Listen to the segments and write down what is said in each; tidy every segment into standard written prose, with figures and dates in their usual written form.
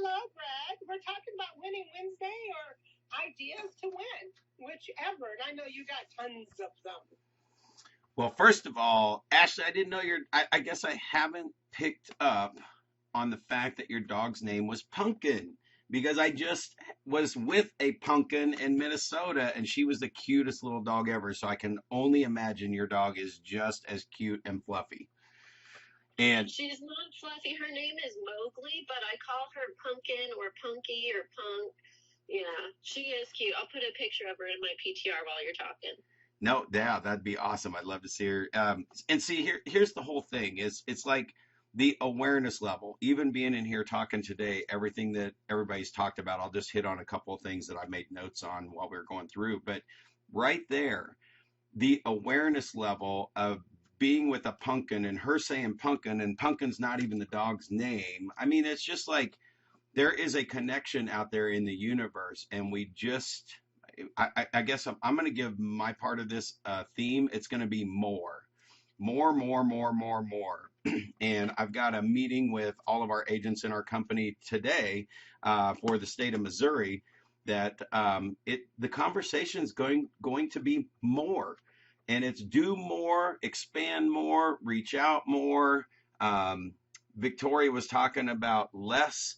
Hello, Brad. We're talking about Winning Wednesday or ideas to win, whichever. And I know you got tons of them. Well, first of all, Ashley, I didn't know I guess I haven't picked up on the fact that your dog's name was Pumpkin because I just was with a pumpkin in Minnesota and she was the cutest little dog ever. So I can only imagine your dog is just as cute and fluffy. And she's not fluffy. Her name is Mowgli, but I call her Pumpkin or Punky or Punk. Yeah, she is cute. I'll put a picture of her in my PTR while you're talking. No, yeah, that'd be awesome. I'd love to see her. And see, here's the whole thing. It's like the awareness level. Even being in here talking today, everything that everybody's talked about, I'll just hit on a couple of things that I made notes on while we were going through. But right there, the awareness level of being with a pumpkin and her saying pumpkin and pumpkin's not even the dog's name. I mean, it's just like there is a connection out there in the universe, and we just I guess I'm going to give my part of this theme. It's going to be more. And I've got a meeting with all of our agents in our company today for the state of Missouri that the conversation is going to be more. And it's do more, expand more, reach out more. Victoria was talking about less,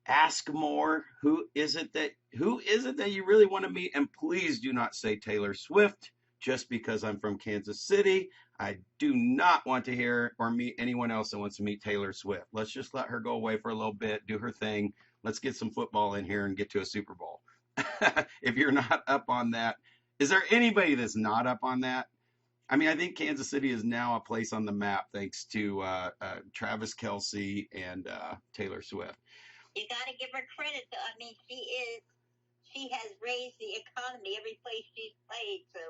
ask more. Who is it that you really want to meet? And please do not say Taylor Swift just because I'm from Kansas City. I do not want to hear or meet anyone else that wants to meet Taylor Swift. Let's just let her go away for a little bit, do her thing. Let's get some football in here and get to a Super Bowl. If you're not up on that, is there anybody that's not up on that? I mean, I think Kansas City is now a place on the map thanks to Travis Kelce and Taylor Swift. You got to give her credit. I mean, she has raised the economy every place she's played. So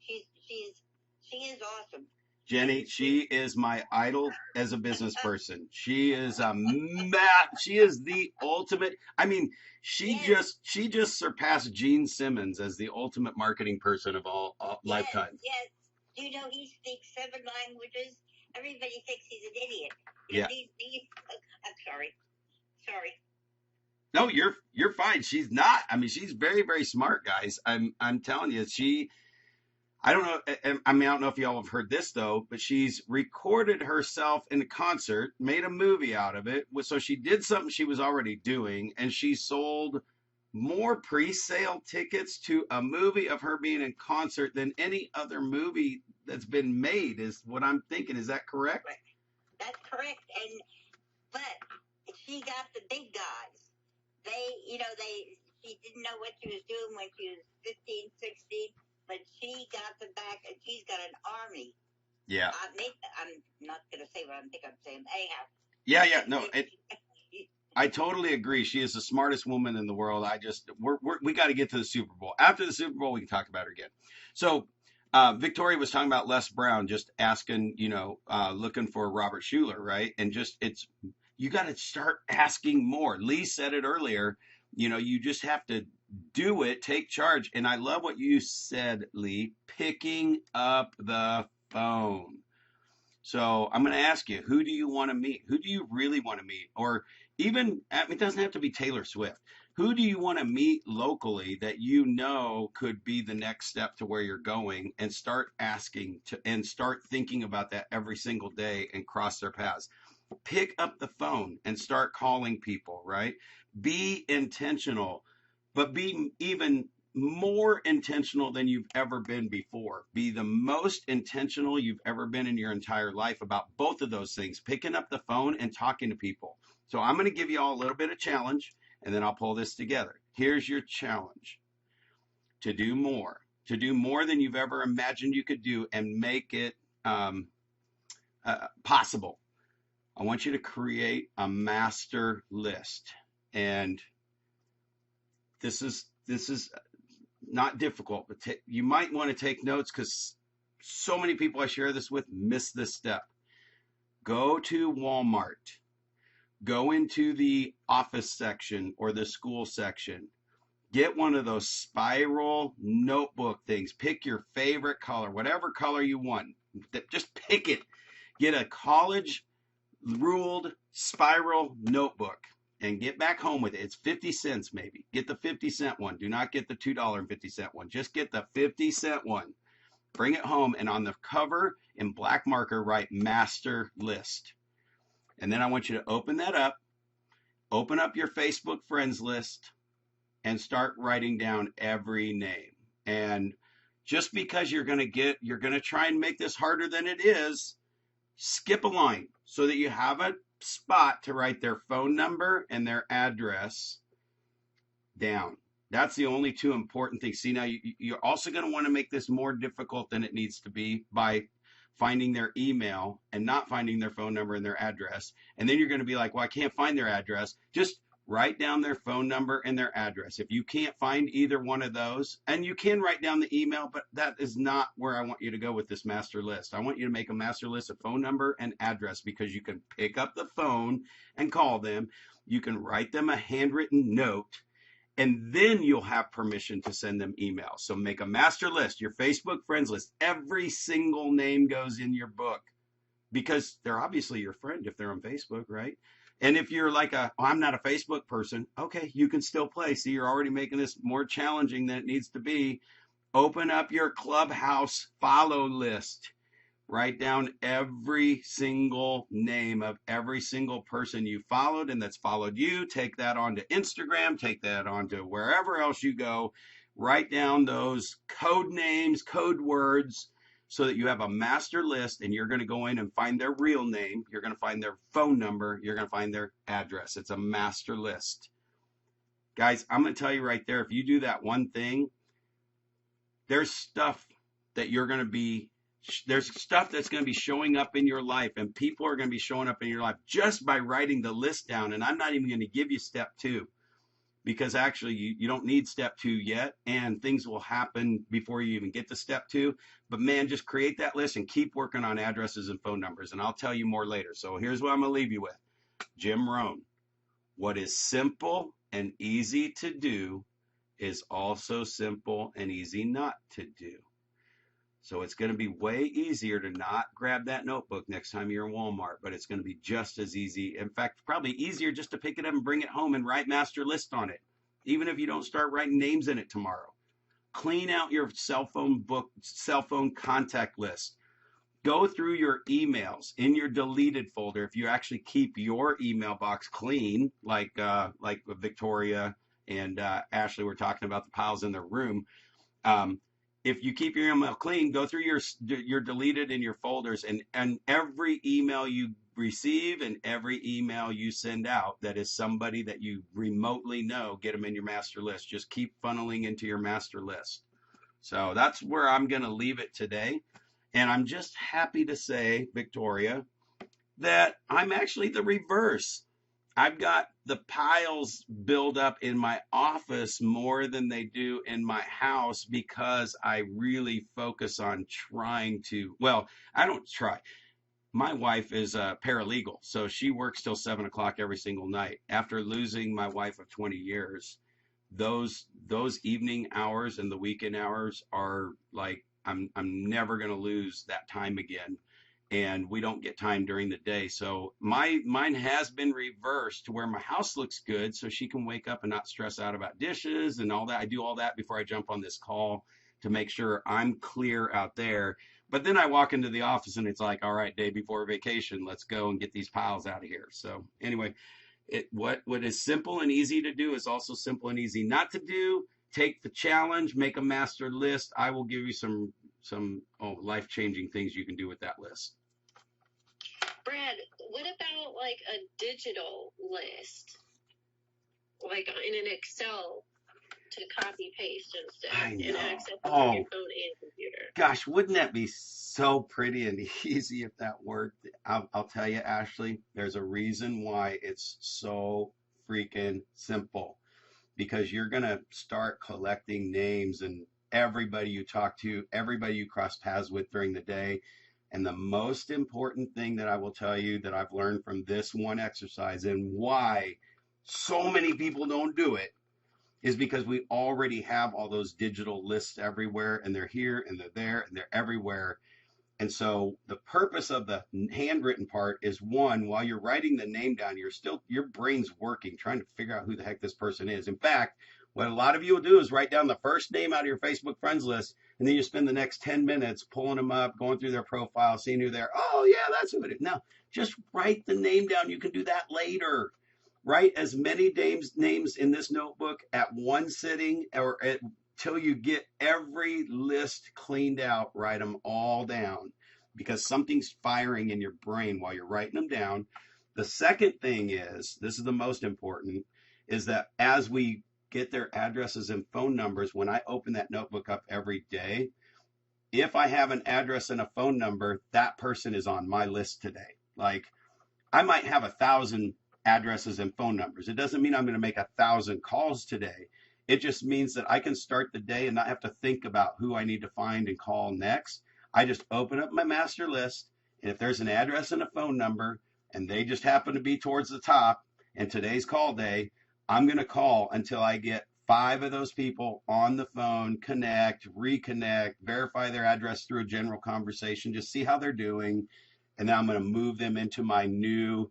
she is awesome. Jenny, she is my idol as a business person. She is she is the ultimate. I mean, she just surpassed Gene Simmons as the ultimate marketing person of all lifetime. Yes. Do you know he speaks 7 languages? Everybody thinks he's an idiot. Yeah. I'm sorry. No, you're fine. She's not. I mean, she's very, very smart, guys. I'm telling you, I don't know. I mean, I don't know if y'all have heard this though, but she's recorded herself in a concert, made a movie out of it. So she did something she was already doing, and she sold more pre-sale tickets to a movie of her being in concert than any other movie that's been made, is what I'm thinking. Is that correct? That's correct. But she got the big guys. She didn't know what she was doing when she was 15, 16, but she got the back, and she's got an army. Yeah. I'm not going to say what I think I'm saying. Anyhow. Yeah, no. I totally agree. She is the smartest woman in the world. We got to get to the Super Bowl. After the Super Bowl, we can talk about her again. So, Victoria was talking about Les Brown, just asking, looking for Robert Schuller, right? And you got to start asking more. Lee said it earlier. You just have to do it, take charge. And I love what you said, Lee, picking up the phone. So I'm going to ask you, who do you want to meet? Who do you really want to meet? Or even, it doesn't have to be Taylor Swift. Who do you want to meet locally that could be the next step to where you're going, and start asking and start thinking about that every single day and cross their paths? Pick up the phone and start calling people, right? Be intentional, but be even more intentional than you've ever been before. Be the most intentional you've ever been in your entire life about both of those things, picking up the phone and talking to people. So I'm going to give you all a little bit of challenge, and then I'll pull this together. Here's your challenge: to do more than you've ever imagined you could do, and make it possible. I want you to create a master list. And this is not difficult, but you might want to take notes, because so many people I share this with miss this step. Go to Walmart. Go into the office section or the school section. Get one of those spiral notebook things. Pick your favorite color, whatever color you want. Just pick it. Get a college ruled spiral notebook. and get back home with it. It's 50 cents maybe. Get the 50-cent one. Do not get the $2.50 one. Just get the 50-cent one. Bring it home, and on the cover in black marker write Master List. And then I want you to open that up. Open up your Facebook friends list and start writing down every name. And just because you're going to try and make this harder than it is, skip a line so that you have a spot to write their phone number and their address down. That's the only two important things. See, now you're also going to want to make this more difficult than it needs to be by finding their email and not finding their phone number and their address. And then you're going to be like, well, I can't find their address. Just write down their phone number and their address. If you can't find either one of those, and you can write down the email, but that is not where I want you to go with this master list. I want you to make a master list of phone number and address, because you can pick up the phone and call them. You can write them a handwritten note, and then you'll have permission to send them emails. So make a master list, your Facebook friends list. Every single name goes in your book, because they're obviously your friend if they're on Facebook, right? And if you're like I'm not a Facebook person, okay, you can still play. See, you're already making this more challenging than it needs to be. Open up your Clubhouse follow list. Write down every single name of every single person you followed and that's followed you. Take that onto Instagram. Take that onto wherever else you go. Write down those code names, code words, so that you have a master list, and you're going to go in and find their real name. You're going to find their phone number. You're going to find their address. It's a master list. Guys, I'm going to tell you right there, if you do that one thing, there's stuff that's going to be showing up in your life, and people are going to be showing up in your life just by writing the list down. And I'm not even going to give you step 2, because actually you don't need step 2 yet, and things will happen before you even get to step 2. But man, just create that list and keep working on addresses and phone numbers, and I'll tell you more later. So here's what I'm going to leave you with. Jim Rohn: what is simple and easy to do is also simple and easy not to do. So it's going to be way easier to not grab that notebook next time you're in Walmart, but it's going to be just as easy. In fact, probably easier just to pick it up and bring it home and write master list on it, even if you don't start writing names in it tomorrow. Clean out your cell phone contact list. Go through your emails in your deleted folder. If you actually keep your email box clean, like Victoria and Ashley were talking about the piles in their room. If you keep your email clean, go through your deleted in your folders, and every email you receive and every email you send out that is somebody that you remotely know, get them in your master list. Just keep funneling into your master list. So that's where I'm going to leave it today. And I'm just happy to say, Victoria, that I'm actually the reverse. I've got the piles build up in my office more than they do in my house, because I really focus on trying to, well, I don't try. My wife is a paralegal, so she works till 7 o'clock every single night. After losing my wife of 20 years, those evening hours and the weekend hours are like, I'm never going to lose that time again. And we don't get time during the day. So mine has been reversed to where my house looks good, so she can wake up and not stress out about dishes and all that. I do all that before I jump on this call to make sure I'm clear out there. But then I walk into the office and it's like, all right, day before vacation, let's go and get these piles out of here. So anyway, what is simple and easy to do is also simple and easy not to do. Take the challenge, make a master list. I will give you some life-changing things you can do with that list. Brad, what about like a digital list, like in an Excel to copy paste and stuff? I know. And access on your phone and computer. Gosh, wouldn't that be so pretty and easy if that worked? I'll tell you, Ashley, there's a reason why it's so freaking simple. Because you're going to start collecting names and everybody you talk to, everybody you cross paths with during the day. And the most important thing that I will tell you that I've learned from this one exercise, and why so many people don't do it, is because we already have all those digital lists everywhere, and they're here and they're there and they're everywhere. And so the purpose of the handwritten part is, one, while you're writing the name down, your brain's working, trying to figure out who the heck this person is. In fact, what a lot of you will do is write down the first name out of your Facebook friends list, and then you spend the next 10 minutes pulling them up, going through their profile, seeing who they're, oh yeah, that's who it is. No, just write the name down. You can do that later. Write as many names in this notebook at one sitting, or till you get every list cleaned out. Write them all down, because something's firing in your brain while you're writing them down. The second thing is, this is the most important, is that as we get their addresses and phone numbers, when I open that notebook up every day, if I have an address and a phone number, that person is on my list today. Like, I might have 1,000 addresses and phone numbers. It doesn't mean I'm going to make 1,000 calls today. It just means that I can start the day and not have to think about who I need to find and call next. I just open up my master list, and if there's an address and a phone number, and they just happen to be towards the top, and today's call day, I'm going to call until I get 5 of those people on the phone, connect, reconnect, verify their address through a general conversation, just see how they're doing, and then I'm going to move them into my new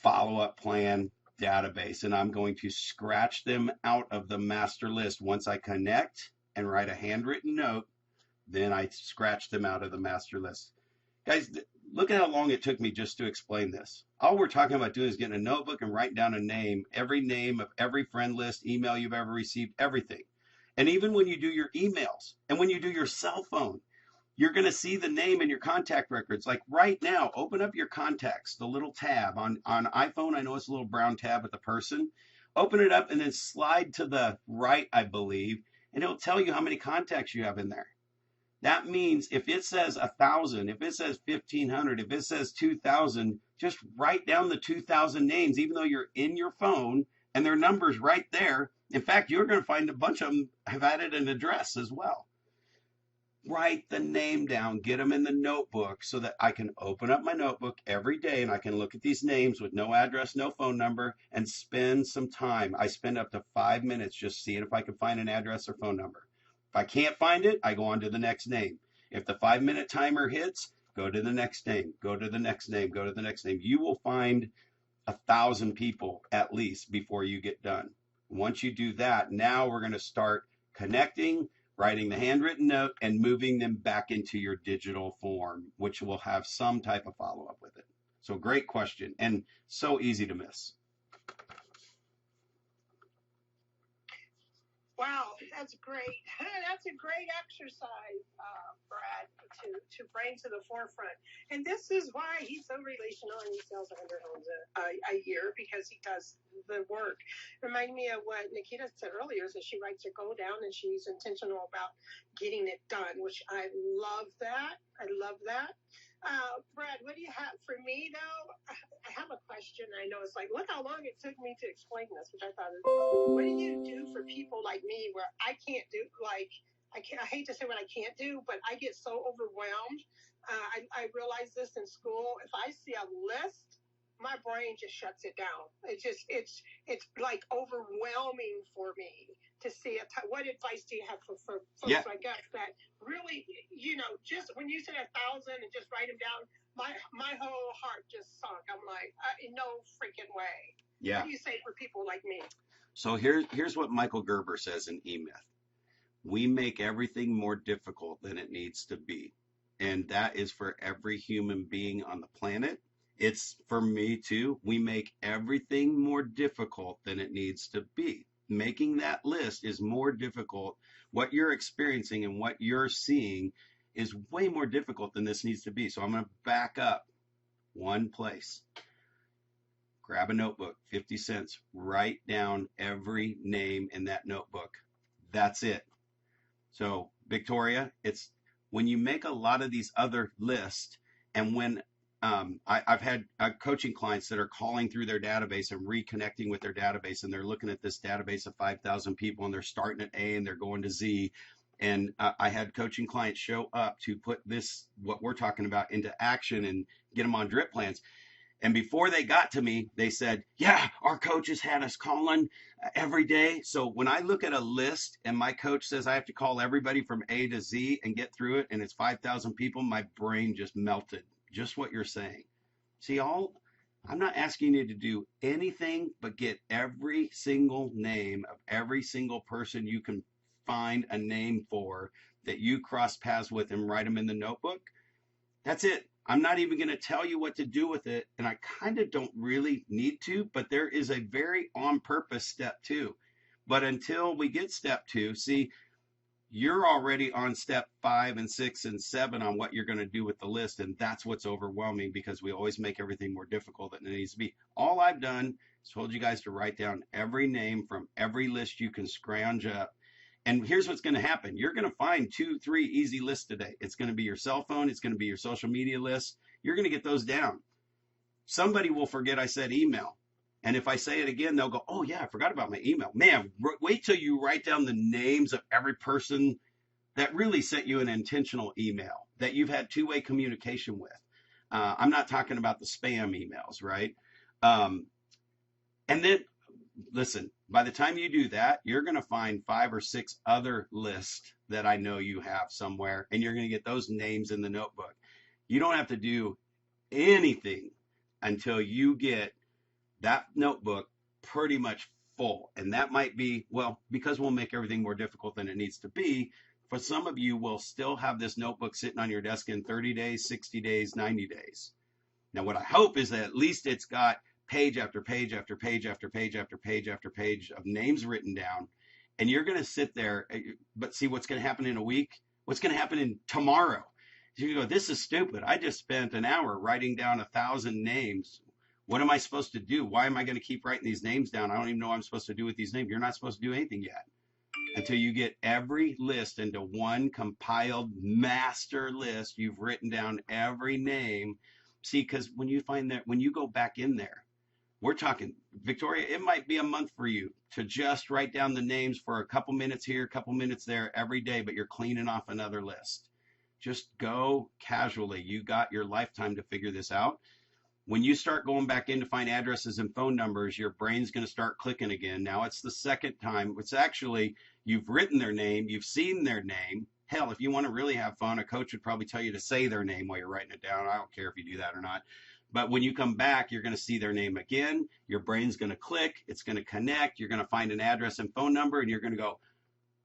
follow-up plan database, and I'm going to scratch them out of the master list. Once I connect and write a handwritten note, then I scratch them out of the master list. Guys, look at how long it took me just to explain this. All we're talking about doing is getting a notebook and writing down a name, every name of every friend list, email you've ever received, everything. And even when you do your emails and when you do your cell phone, you're going to see the name in your contact records. Like right now, open up your contacts, the little tab on iPhone. I know it's a little brown tab with the person. Open it up and then slide to the right, I believe, and it'll tell you how many contacts you have in there. That means if it says 1,000, if it says 1,500, if it says 2,000, just write down the 2,000 names, even though you're in your phone and their number's right there. In fact, you're going to find a bunch of them have added an address as well. Write the name down, get them in the notebook so that I can open up my notebook every day and I can look at these names with no address, no phone number, and spend some time. I spend up to 5 minutes just seeing if I can find an address or phone number. If I can't find it, I go on to the next name. If the 5-minute timer hits, go to the next name, go to the next name, go to the next name. You will find 1,000 people at least before you get done. Once you do that, now we're going to start connecting, writing the handwritten note, and moving them back into your digital form, which will have some type of follow-up with it. So great question, and so easy to miss. Wow, that's great. That's a great exercise, Brad, to bring to the forefront. And this is why he's so relational and he sells 100 homes a year, because he does the work. Remind me of what Nikita said earlier, is that she writes her goal down and she's intentional about getting it done, which I love that. I love that. Brad, what do you have for me, though? I have a question. I know it's like, look how long it took me to explain this, which I thought is, what do you do for people like me where I can't do, like, I hate to say what I can't do, but I get so overwhelmed. I realized this in school. If I see a list, my brain just shuts it down. It's like overwhelming for me to see it. What advice do you have for folks like us that really, just when you said 1,000 and just write them down, my whole heart just sunk. I'm like, no freaking way. Yeah. What do you say for people like me? So here's what Michael Gerber says in E-Myth. We make everything more difficult than it needs to be. And that is for every human being on the planet. It's for me too. We make everything more difficult than it needs to be. Making that list is more difficult. What you're experiencing and what you're seeing is way more difficult than this needs to be. So I'm going to back up one place. Grab a notebook, 50 cents, write down every name in that notebook. That's it. So Victoria, it's when you make a lot of these other lists, and when I've had coaching clients that are calling through their database and reconnecting with their database, and they're looking at this database of 5,000 people, and they're starting at A and they're going to Z. And I had coaching clients show up to put this, what we're talking about, into action and get them on drip plans. And before they got to me, they said, yeah, our coaches had us calling every day. So when I look at a list and my coach says I have to call everybody from A to Z and get through it, and it's 5,000 people, my brain just melted. Just what you're saying. See, I'm not asking you to do anything but get every single name of every single person you can find a name for that you cross paths with and write them in the notebook. That's it. I'm not even going to tell you what to do with it. And I kind of don't really need to, but there is a very on purpose step 2. But until we get step 2, see, you're already on step 5 and 6 and 7 on what you're going to do with the list. And that's what's overwhelming, because we always make everything more difficult than it needs to be. All I've done is told you guys to write down every name from every list you can scrounge up. And here's what's going to happen. You're going to find 2, 3 easy lists today. It's going to be your cell phone. It's going to be your social media list. You're going to get those down. Somebody will forget I said email. And if I say it again, they'll go, oh, yeah, I forgot about my email. Man, wait till you write down the names of every person that really sent you an intentional email that you've had two-way communication with. I'm not talking about the spam emails, right? And then, listen, by the time you do that, you're going to find 5 or 6 other lists that I know you have somewhere, and you're going to get those names in the notebook. You don't have to do anything until you get that notebook pretty much full. And that might be, well, because we'll make everything more difficult than it needs to be, for some of you will still have this notebook sitting on your desk in 30 days, 60 days, 90 days. Now, what I hope is that at least it's got page after page after page after page after page after page of names written down. And you're going to sit there, but see what's going to happen in a week? What's going to happen in tomorrow? You go, this is stupid. I just spent an hour writing down 1,000 names. What am I supposed to do? Why am I going to keep writing these names down? I don't even know what I'm supposed to do with these names. You're not supposed to do anything yet until you get every list into one compiled master list. You've written down every name. See, because when you find that, when you go back in there, we're talking, Victoria, it might be a month for you to just write down the names for a couple minutes here, a couple minutes there every day, but you're cleaning off another list. Just go casually. You got your lifetime to figure this out. When you start going back in to find addresses and phone numbers, your brain's going to start clicking again. Now it's the second time. It's actually, you've written their name, you've seen their name. Hell, if you want to really have fun, a coach would probably tell you to say their name while you're writing it down. I don't care if you do that or not. But when you come back, you're going to see their name again. Your brain's going to click. It's going to connect. You're going to find an address and phone number, and you're going to go,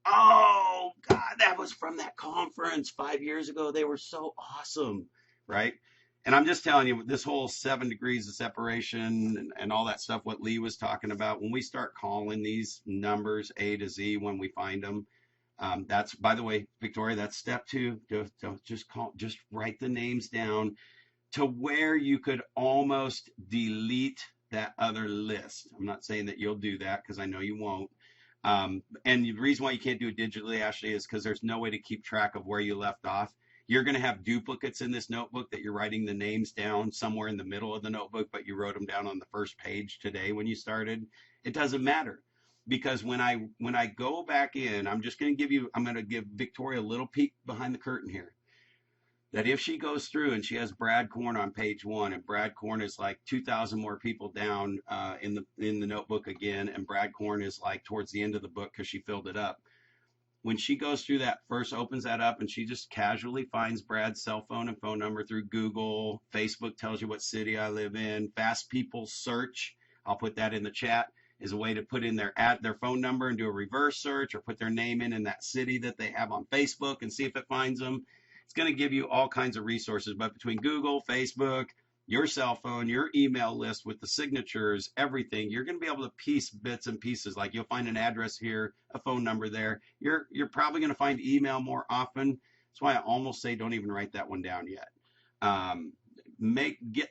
oh, God, that was from that conference 5 years ago. They were so awesome, right? And I'm just telling you, this whole 7 degrees of separation and all that stuff, what Lee was talking about, when we start calling these numbers A to Z when we find them, that's, by the way, Victoria, that's step 2. Don't just write the names down to where you could almost delete that other list. I'm not saying that you'll do that because I know you won't. And the reason why you can't do it digitally, Ashley, is because there's no way to keep track of where you left off. You're going to have duplicates in this notebook that you're writing the names down somewhere in the middle of the notebook, but you wrote them down on the first page today when you started. It doesn't matter, because when I go back in, I'm going to give Victoria a little peek behind the curtain here. That if she goes through and she has Brad Korn on page 1, and Brad Korn is like 2,000 more people down in the notebook again, and Brad Korn is like towards the end of the book because she filled it up. When she goes through that, first opens that up and she just casually finds Brad's cell phone and phone number through Google. Facebook tells you what city I live in. Fast People Search, I'll put that in the chat, is a way to put in their phone number and do a reverse search, or put their name in that city that they have on Facebook and see if it finds them. It's going to give you all kinds of resources, but between Google, Facebook, your cell phone, your email list with the signatures, everything, you're going to be able to piece bits and pieces. Like you'll find an address here, a phone number there. You're probably going to find email more often. That's why I almost say don't even write that one down yet.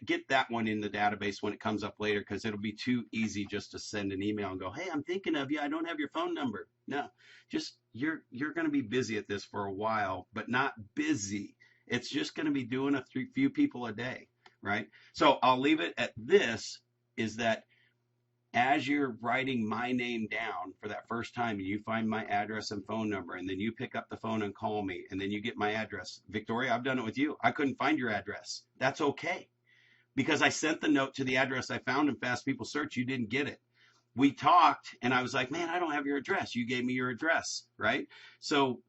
Get that one in the database when it comes up later, because it'll be too easy just to send an email and go, hey, I'm thinking of you. I don't have your phone number. No, just you're going to be busy at this for a while, but not busy. It's just going to be doing a few people a day. Right? So I'll leave it at this, is that as you're writing my name down for that first time, and you find my address and phone number, and then you pick up the phone and call me, and then you get my address. Victoria, I've done it with you. I couldn't find your address. That's okay. because I sent the note to the address I found in Fast People Search. You didn't get it. We talked and I was like, man, I don't have your address. You gave me your address, right? So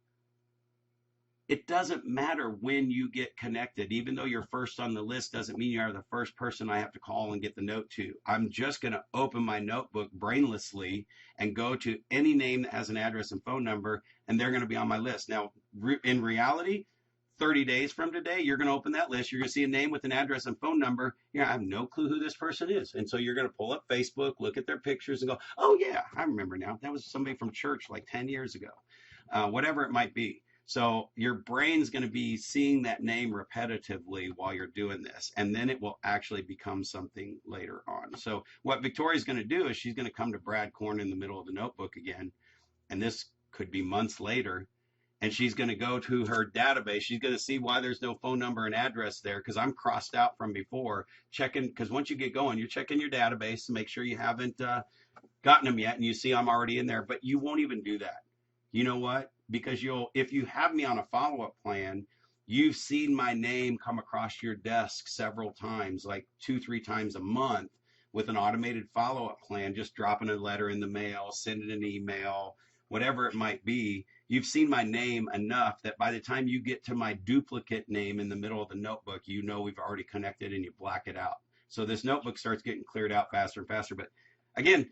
it doesn't matter when you get connected. Even though you're first on the list doesn't mean you are the first person I have to call and get the note to. I'm just going to open my notebook brainlessly and go to any name that has an address and phone number, and they're going to be on my list. Now, in reality, 30 days from today, you're going to open that list. You're going to see a name with an address and phone number. I have no clue who this person is. And so you're going to pull up Facebook, look at their pictures and go, oh, yeah, I remember now. That was somebody from church like 10 years ago, whatever it might be. So your brain's going to be seeing that name repetitively while you're doing this, and then it will actually become something later on. So what Victoria's going to do is she's going to come to Brad Korn in the middle of the notebook again, and this could be months later, and she's going to go to her database. She's going to see why there's no phone number and address there, because I'm crossed out from before, checking, because once you get going, you're checking your database to make sure you haven't gotten them yet, and you see I'm already in there, but you won't even do that. You know what? Because if you have me on a follow-up plan, you've seen my name come across your desk several times, like 2-3 times a month with an automated follow-up plan, just dropping a letter in the mail, sending an email, whatever it might be. You've seen my name enough that by the time you get to my duplicate name in the middle of the notebook, you know we've already connected and you black it out. So this notebook starts getting cleared out faster and faster. But again,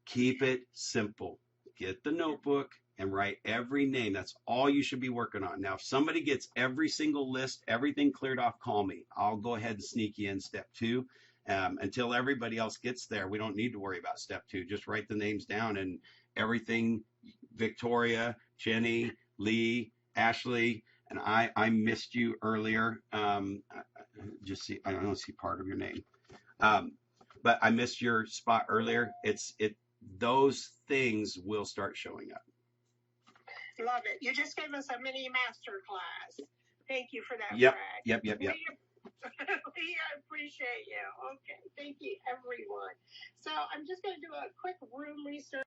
keep it simple. Get the notebook and write every name. That's all you should be working on. Now, if somebody gets every single list, everything cleared off, call me. I'll go ahead and sneak you in step 2. Until everybody else gets there, we don't need to worry about step 2. Just write the names down and everything. Victoria, Jenny, Lee, Ashley, and I missed you earlier. Just see, I don't see part of your name. But I missed your spot earlier. Those things will start showing up. Love it. You just gave us a mini master class. Thank you for that, Yep, Brad. yep. We appreciate you. Okay. Thank you, everyone. So I'm just going to do a quick room research.